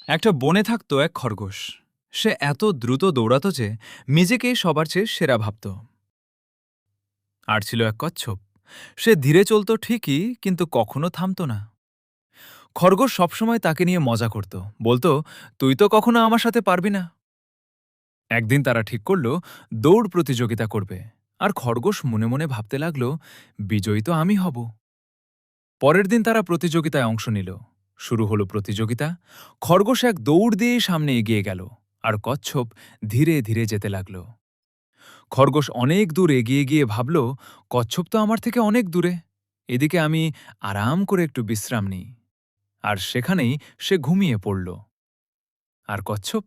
একটা বনে থাকতো এক খরগোশ। সে এত দ্রুত দৌড়াতো যে নিজেকেই সবার চেয়ে সেরা ভাবত। আর ছিল এক কচ্ছপ। সে ধীরে চলত ঠিকই, কিন্তু কখনো থামত না। খরগোশ সবসময় তাকে নিয়ে মজা করত, বলতো, তুই তো কখনো আমার সাথে পারবি না। একদিন তারা ঠিক করল দৌড় প্রতিযোগিতা করবে, আর খরগোশ মনে মনে ভাবতে লাগল, বিজয়ী তো আমি হব। পরের দিন তারা প্রতিযোগিতায় অংশ নিল। শুরু হলো প্রতিযোগিতা। খরগোশ এক দৌড় দিয়েই সামনে এগিয়ে গেল, আর কচ্ছপ ধীরে ধীরে যেতে লাগল। খরগোশ অনেক দূর এগিয়ে গিয়ে ভাবল, কচ্ছপ তো আমার থেকে অনেক দূরে। এদিকে আমি আরাম করে একটু বিশ্রাম নিই। আর সেখানেই সে ঘুমিয়ে পড়ল। আর কচ্ছপ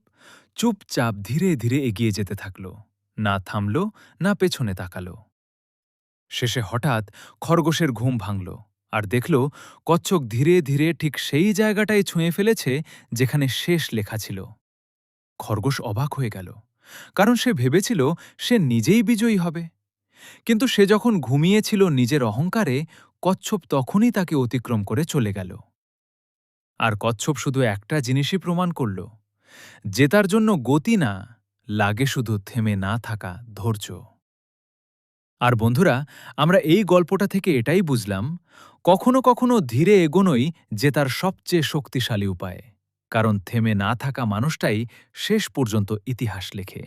চুপচাপ ধীরে ধীরে এগিয়ে যেতে থাকল, না থামল, না পেছনে তাকাল। শেষে হঠাৎ খরগোশের ঘুম ভাঙল, আর দেখল কচ্ছপ ধীরে ধীরে ঠিক সেই জায়গাটাই ছুঁয়ে ফেলেছে যেখানে শেষ লেখা ছিল। খরগোশ অবাক হয়ে গেল, কারণ সে ভেবেছিল সে নিজেই বিজয়ী হবে। কিন্তু সে যখন ঘুমিয়েছিল নিজের অহংকারে, কচ্ছপ তখনই তাকে অতিক্রম করে চলে গেল। আর কচ্ছপ শুধু একটা জিনিসই প্রমাণ করল, জেতার জন্য গতি না, লাগে শুধু থেমে না থাকা ধৈর্য। আর বন্ধুরা, আমরা এই গল্পটা থেকে এটাই বুঝলাম, কখনো কখনো ধীরে এগোনোই জেতার সবচেয়ে শক্তিশালী উপায়, কারণ থেমে না থাকা মানুষটাই শেষ পর্যন্ত ইতিহাস লেখে।